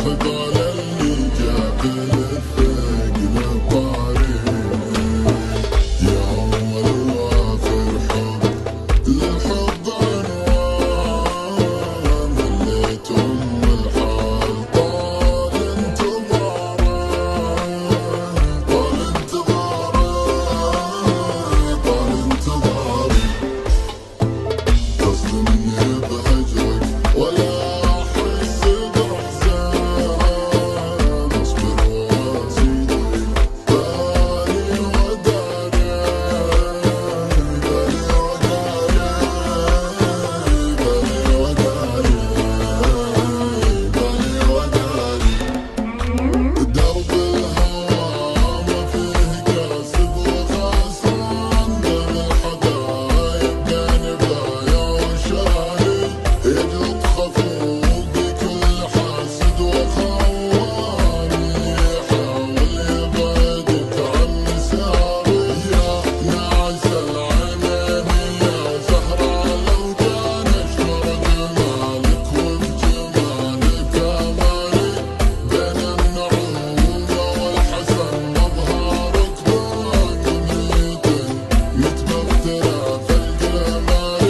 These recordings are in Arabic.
خذ على اللي جاب الثقل طارق يا أول وآخر حب للحب عنوان مليت أم الحال طال انتظاره طال انتظاره طال انتظاره قصد مني بهجرك ولا أحس بأحزان أصبر وأزيد بالي وداري بالي وداري بالي وداري درب الهوى ما فيه كاسب وخسران بين الحبايب بين بايع وشاهد يجلط خفوق بكل حاسد وخوان يحاول يبعدك عن مساري يا ناعس العينين يا زهرة لو كان اشمر جمالك وبجمالك اماني بين النعومة والحسن مظهرك ضاق ميت متبخترة في الجمال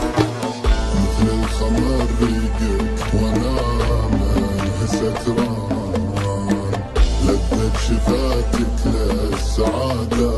مثل الخمر ريقك وانا منه سكران لذت شفاتك للسعادة